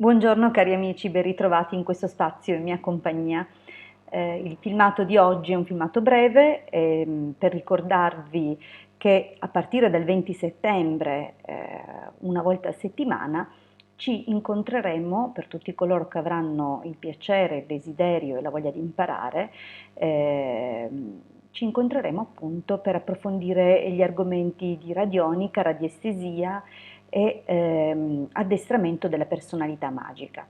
Buongiorno cari amici, ben ritrovati in questo spazio in mia compagnia. Il filmato di oggi è un filmato breve per ricordarvi che a partire dal 20 settembre, una volta a settimana, ci incontreremo per tutti coloro che avranno il piacere, il desiderio e la voglia di imparare. Ci incontreremo appunto per approfondire gli argomenti di radionica, radiestesia e addestramento della personalità magica.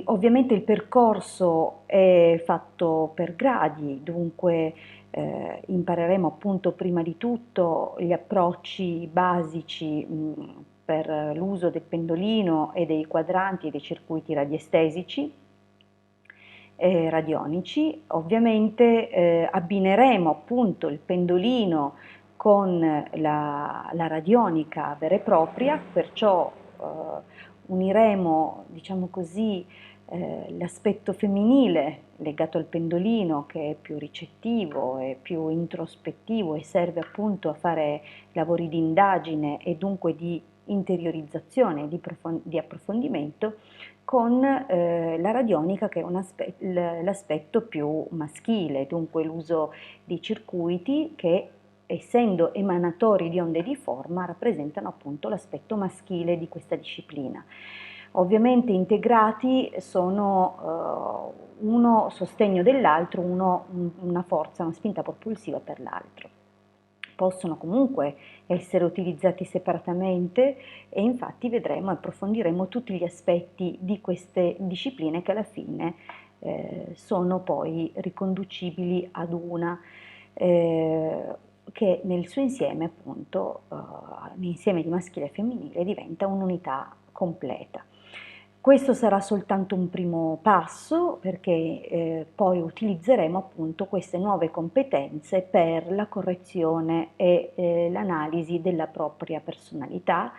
Ovviamente il percorso è fatto per gradi, dunque impareremo appunto prima di tutto gli approcci basici per l'uso del pendolino e dei quadranti e dei circuiti radiestesici e radionici. Ovviamente abbineremo appunto il pendolino con la radionica vera e propria, perciò uniremo, diciamo così, l'aspetto femminile legato al pendolino, che è più ricettivo e più introspettivo e serve appunto a fare lavori di indagine e dunque di interiorizzazione, di approfondimento, con la radionica, che è l'aspetto più maschile, dunque l'uso di circuiti che, essendo emanatori di onde di forma, rappresentano appunto l'aspetto maschile di questa disciplina. Ovviamente integrati sono uno sostegno dell'altro, uno una forza, una spinta propulsiva per l'altro. Possono comunque essere utilizzati separatamente e infatti vedremo e approfondiremo tutti gli aspetti di queste discipline che alla fine sono poi riconducibili ad una che nel suo insieme appunto, l'insieme di maschile e femminile diventa un'unità completa. Questo sarà soltanto un primo passo perché poi utilizzeremo appunto queste nuove competenze per la correzione e l'analisi della propria personalità,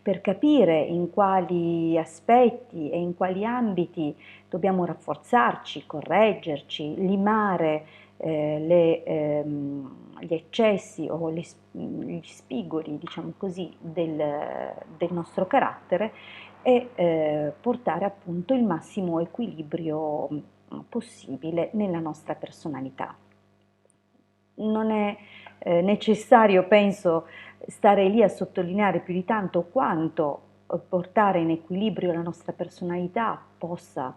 per capire in quali aspetti e in quali ambiti dobbiamo rafforzarci, correggerci, limare gli eccessi o gli spigoli, diciamo così, del nostro carattere e portare appunto il massimo equilibrio possibile nella nostra personalità. Non è necessario, penso, stare lì a sottolineare più di tanto quanto portare in equilibrio la nostra personalità possa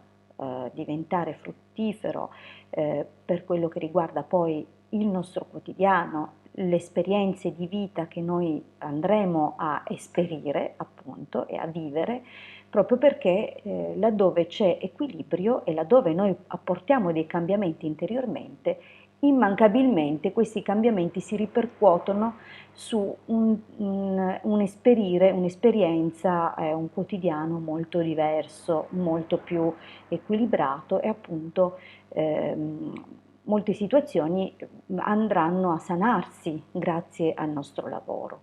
diventare fruttifero per quello che riguarda poi il nostro quotidiano, le esperienze di vita che noi andremo a esperire appunto e a vivere, proprio perché laddove c'è equilibrio e laddove noi apportiamo dei cambiamenti interiormente, immancabilmente questi cambiamenti si ripercuotono su un esperire, un'esperienza, un quotidiano molto diverso, molto più equilibrato e appunto molte situazioni andranno a sanarsi grazie al nostro lavoro.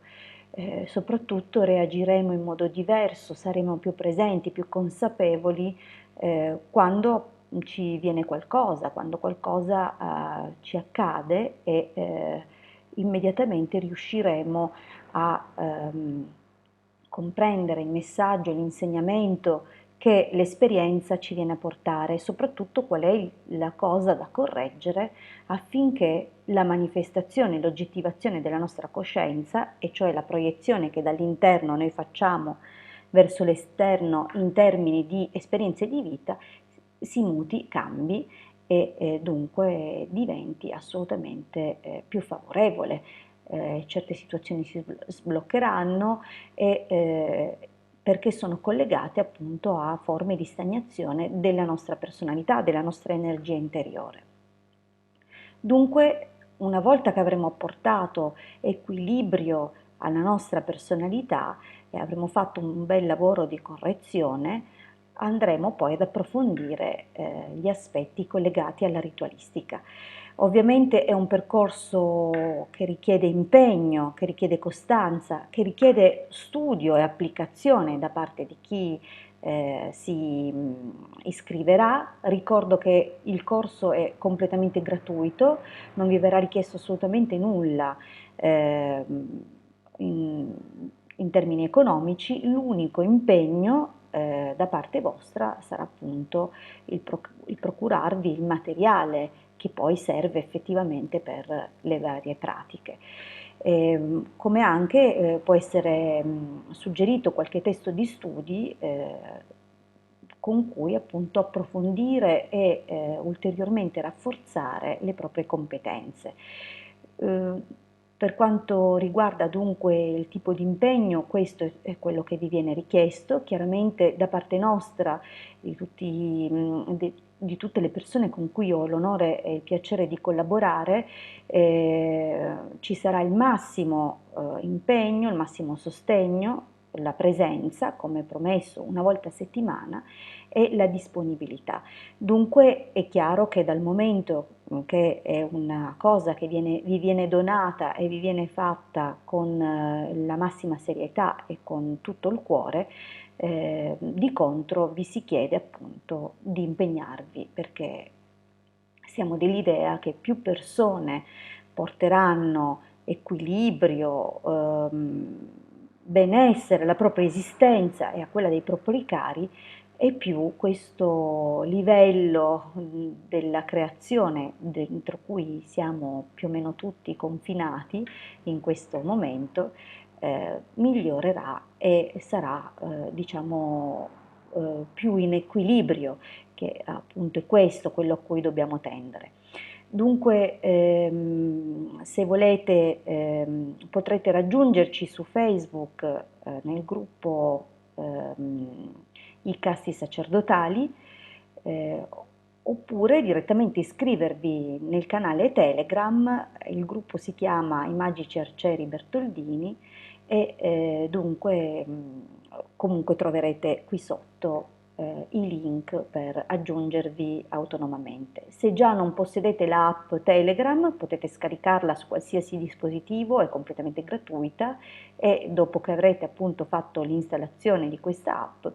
Soprattutto reagiremo in modo diverso, saremo più presenti, più consapevoli quando ci viene qualcosa, quando qualcosa ci accade e immediatamente riusciremo a comprendere il messaggio, l'insegnamento che l'esperienza ci viene a portare e soprattutto qual è la cosa da correggere affinché la manifestazione, l'oggettivazione della nostra coscienza, e cioè la proiezione che dall'interno noi facciamo verso l'esterno in termini di esperienze di vita, si muti, cambi e dunque diventi assolutamente più favorevole. Certe situazioni si sbloccheranno e perché sono collegate appunto a forme di stagnazione della nostra personalità, della nostra energia interiore. Dunque, una volta che avremo apportato equilibrio alla nostra personalità e avremo fatto un bel lavoro di correzione, andremo poi ad approfondire gli aspetti collegati alla ritualistica. Ovviamente è un percorso che richiede impegno, che richiede costanza, che richiede studio e applicazione da parte di chi si iscriverà. Ricordo che il corso è completamente gratuito, non vi verrà richiesto assolutamente nulla in, in termini economici, l'unico impegno da parte vostra sarà appunto il procurarvi il materiale che poi serve effettivamente per le varie pratiche. Come anche può essere suggerito qualche testo di studi con cui appunto approfondire e ulteriormente rafforzare le proprie competenze. Per quanto riguarda dunque il tipo di impegno, questo è quello che vi viene richiesto, chiaramente da parte nostra, di tutte le persone con cui ho l'onore e il piacere di collaborare, ci sarà il massimo impegno, il massimo sostegno, la presenza, come promesso, una volta a settimana e la disponibilità. Dunque è chiaro che dal momento che è una cosa che vi viene donata e vi viene fatta con la massima serietà e con tutto il cuore, di contro vi si chiede appunto di impegnarvi, perché siamo dell'idea che più persone porteranno equilibrio, benessere alla propria esistenza e a quella dei propri cari, e più questo livello della creazione dentro cui siamo più o meno tutti confinati in questo momento migliorerà e sarà diciamo più in equilibrio, che appunto è questo quello a cui dobbiamo tendere. Dunque, se volete, potrete raggiungerci su Facebook nel gruppo I Casti Sacerdotali, oppure direttamente iscrivervi nel canale Telegram. Il gruppo si chiama I Magici Arcieri Bertoldini e dunque comunque troverete qui sotto i link per aggiungervi autonomamente. Se già non possedete l'app Telegram, potete scaricarla su qualsiasi dispositivo, è completamente gratuita, e dopo che avrete appunto fatto l'installazione di questa app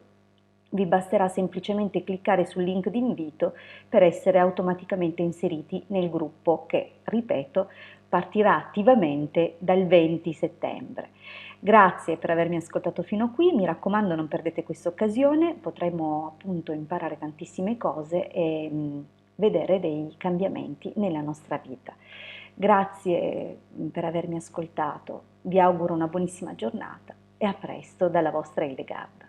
vi basterà semplicemente cliccare sul link di invito per essere automaticamente inseriti nel gruppo che, ripeto, partirà attivamente dal 20 settembre. Grazie per avermi ascoltato fino a qui, mi raccomando non perdete questa occasione, potremo appunto imparare tantissime cose e vedere dei cambiamenti nella nostra vita. Grazie per avermi ascoltato, vi auguro una buonissima giornata e a presto dalla vostra Hildegard.